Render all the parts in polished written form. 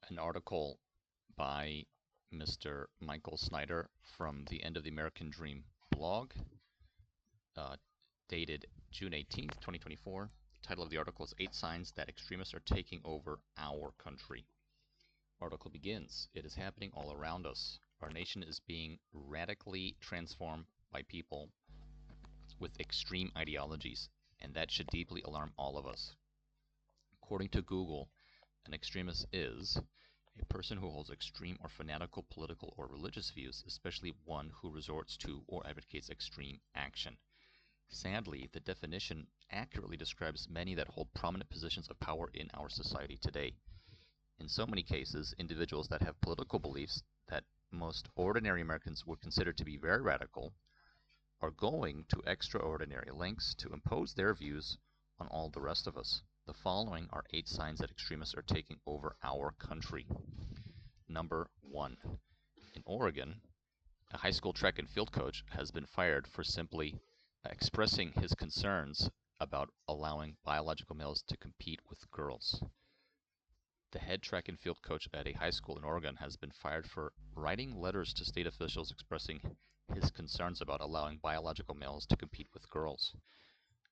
an article by Mr. Michael Snyder from the End of the American Dream blog, dated June 18th, 2024. The title of the article is 8 Signs That Extremists Are Taking Over Our Country. Article begins, it is happening all around us. Our nation is being radically transformed by people with extreme ideologies, and that should deeply alarm all of us. According to Google, an extremist is a person who holds extreme or fanatical political or religious views, especially one who resorts to or advocates extreme action. Sadly, the definition accurately describes many that hold prominent positions of power in our society today. In so many cases, individuals that have political beliefs that most ordinary Americans would consider to be very radical are going to extraordinary lengths to impose their views on all the rest of us. The following are 8 signs that extremists are taking over our country. Number 1. In Oregon, a high school track and field coach has been fired for simply expressing his concerns about allowing biological males to compete with girls. The head track and field coach at a high school in Oregon has been fired for writing letters to state officials expressing his concerns about allowing biological males to compete with girls.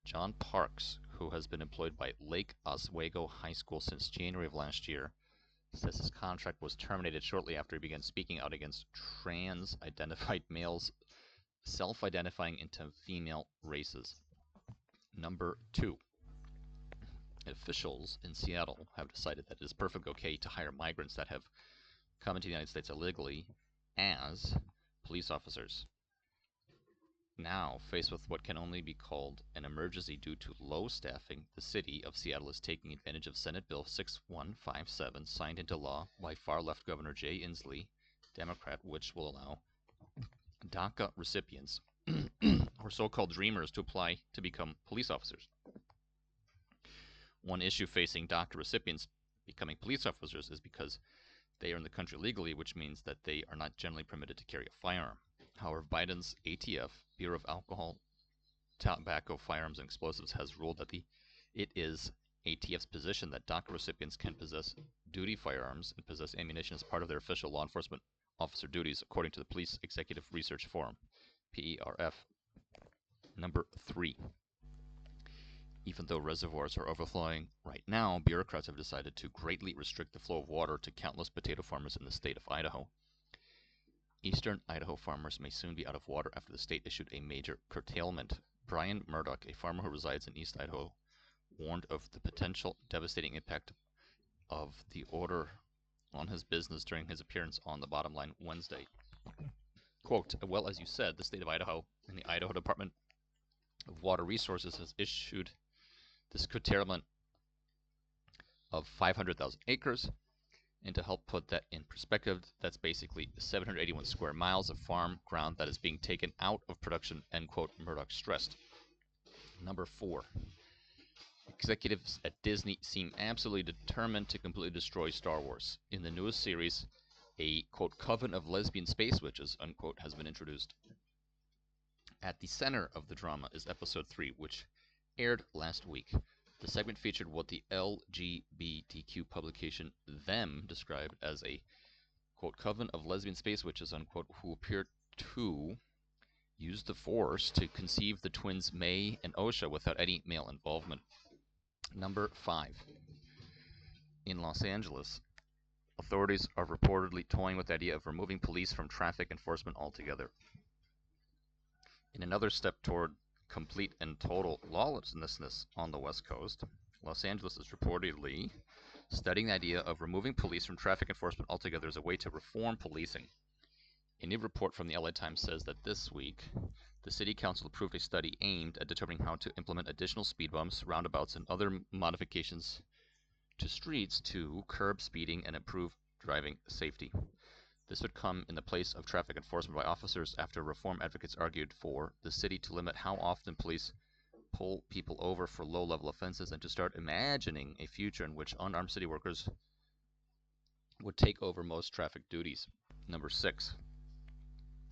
John Parks, who has been employed by Lake Oswego High School since January of last year, says his contract was terminated shortly after he began speaking out against trans-identified males self-identifying into female races. Number 2. Officials in Seattle have decided that it is perfectly okay to hire migrants that have come into the United States illegally as police officers. Now, faced with what can only be called an emergency due to low staffing, the city of Seattle is taking advantage of Senate Bill 6157, signed into law by far-left Governor Jay Inslee, Democrat, which will allow DACA recipients, or so-called dreamers, to apply to become police officers. One issue facing DACA recipients becoming police officers is because they are in the country legally, which means that they are not generally permitted to carry a firearm. However, Biden's ATF, Bureau of Alcohol, Tobacco, Firearms, and Explosives, has ruled that it is ATF's position that DACA recipients can possess duty firearms and possess ammunition as part of their official law enforcement officer duties, according to the Police Executive Research Forum, PERF. Number 3. Even though reservoirs are overflowing right now, bureaucrats have decided to greatly restrict the flow of water to countless potato farmers in the state of Idaho. Eastern Idaho farmers may soon be out of water after the state issued a major curtailment. Brian Murdoch, a farmer who resides in East Idaho, warned of the potential devastating impact of the order on his business during his appearance on The Bottom Line Wednesday. Quote, well, as you said, the state of Idaho and the Idaho Department of Water Resources has issued this curtailment of 500,000 acres. And to help put that in perspective, that's basically 781 square miles of farm ground that is being taken out of production, end quote, Murdoch stressed. Number 4. Executives at Disney seem absolutely determined to completely destroy Star Wars. In the newest series, a, quote, coven of lesbian space witches, unquote, has been introduced. At the center of the drama is Episode 3, which aired last week. The segment featured what the LGBTQ publication Them described as a, quote, coven of lesbian space witches, unquote, who appear to use the Force to conceive the twins May and Osha without any male involvement. Number 5. In Los Angeles, authorities are reportedly toying with the idea of removing police from traffic enforcement altogether. In another step toward complete and total lawlessness on the West Coast, Los Angeles is reportedly studying the idea of removing police from traffic enforcement altogether as a way to reform policing. A new report from the LA Times says that this week, the City Council approved a study aimed at determining how to implement additional speed bumps, roundabouts, and other modifications to streets to curb speeding and improve driving safety. This would come in the place of traffic enforcement by officers after reform advocates argued for the city to limit how often police pull people over for low-level offenses and to start imagining a future in which unarmed city workers would take over most traffic duties. Number 6.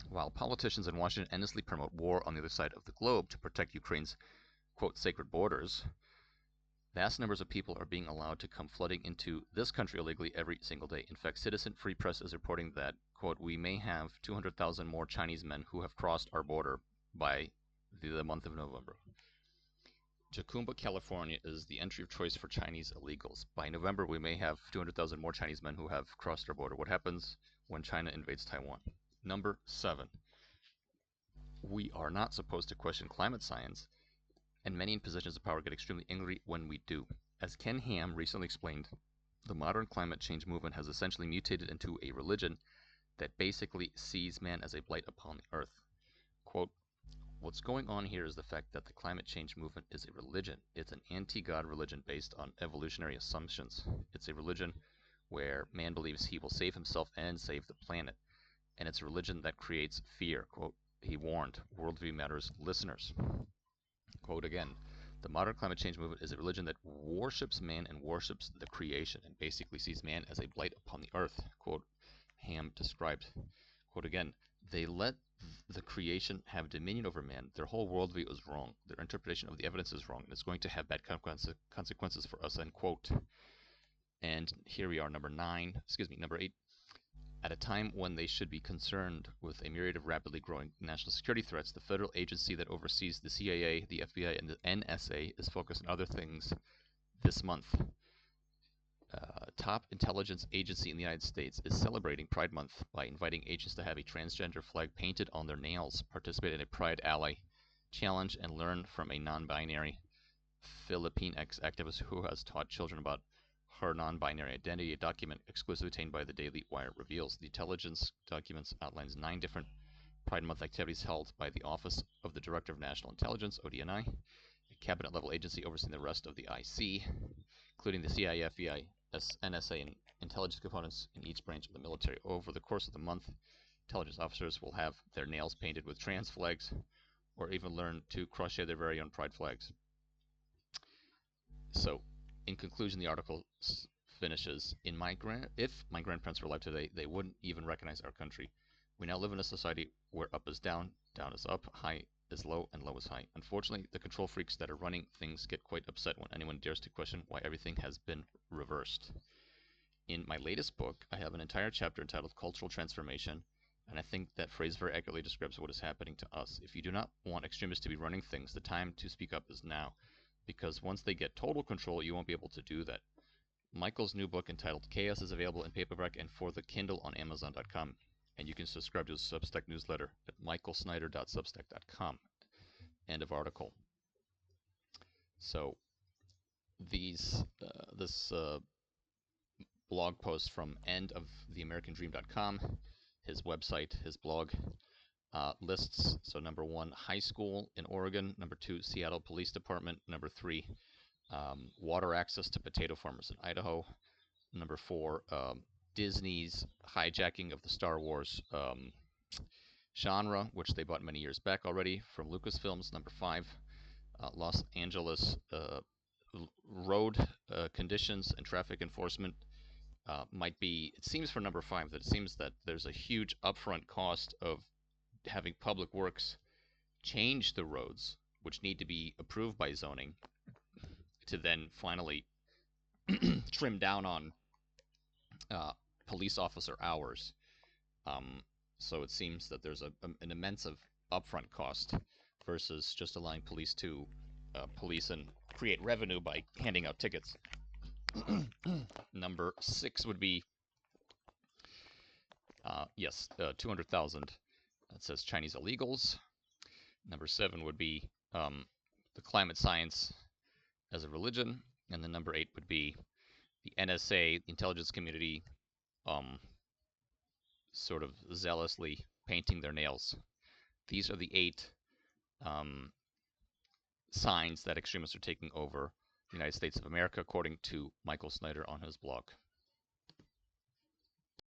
While politicians in Washington endlessly promote war on the other side of the globe to protect Ukraine's, quote, sacred borders, Vast numbers of people are being allowed to come flooding into this country illegally every single day. In fact, Citizen Free Press is reporting that, quote, we may have 200,000 more Chinese men who have crossed our border by the month of November. Jacumba, California is the entry of choice for Chinese illegals. By November, we may have 200,000 more Chinese men who have crossed our border. What happens when China invades Taiwan? Number 7. We are not supposed to question climate science, and many in positions of power get extremely angry when we do. As Ken Ham recently explained, the modern climate change movement has essentially mutated into a religion that basically sees man as a blight upon the earth. Quote, what's going on here is the fact that the climate change movement is a religion. It's an anti-God religion based on evolutionary assumptions. It's a religion where man believes he will save himself and save the planet. And it's a religion that creates fear. Quote, he warned Worldview Matters listeners. Quote again, the modern climate change movement is a religion that worships man and worships the creation and basically sees man as a blight upon the earth. Quote, Ham described. Quote again, they let the creation have dominion over man. Their whole worldview is wrong. Their interpretation of the evidence is wrong, and it's going to have bad consequences for us, end quote. And here we are, number 8. At a time when they should be concerned with a myriad of rapidly growing national security threats, the federal agency that oversees the CIA, the FBI, and the NSA is focused on other things this month. Top intelligence agency in the United States is celebrating Pride Month by inviting agents to have a transgender flag painted on their nails, participate in a Pride Ally challenge, and learn from a non-binary Philippine activist who has taught children about her non-binary identity. A document exclusively obtained by the Daily Wire reveals. The intelligence documents outlines 9 different Pride Month activities held by the Office of the Director of National Intelligence, ODNI, a cabinet-level agency overseeing the rest of the IC, including the CIA, FBI, NSA, and intelligence components in each branch of the military. Over the course of the month, intelligence officers will have their nails painted with trans flags or even learn to crochet their very own pride flags. So, in conclusion, the article finishes, if my grandparents were alive today, they wouldn't even recognize our country. We now live in a society where up is down, down is up, high is low, and low is high. Unfortunately, the control freaks that are running things get quite upset when anyone dares to question why everything has been reversed. In my latest book, I have an entire chapter entitled Cultural Transformation, and I think that phrase very accurately describes what is happening to us. If you do not want extremists to be running things, the time to speak up is now, because once they get total control, you won't be able to do that. Michael's new book entitled Chaos is available in paperback and for the Kindle on Amazon.com. And you can subscribe to his Substack newsletter at michaelsnyder.substack.com. End of article. So this blog post from endoftheamericandream.com, his website, his blog, lists. So number 1, high school in Oregon. Number 2, Seattle Police Department. Number 3, water access to potato farmers in Idaho. Number 4, Disney's hijacking of the Star Wars genre, which they bought many years back already from Lucasfilms. Number 5, Los Angeles road conditions and traffic enforcement might be, it seems for number 5 that it seems that there's a huge upfront cost of having public works change the roads, which need to be approved by zoning, to then finally trim down on police officer hours. So it seems that there's an immense upfront cost versus just allowing police to police and create revenue by handing out tickets. Number 6 would be, 200,000. It says Chinese illegals. Number 7 would be the climate science as a religion. And then number 8 would be the NSA, the intelligence community, sort of zealously painting their nails. These are the 8 signs that extremists are taking over the United States of America, according to Michael Snyder on his blog.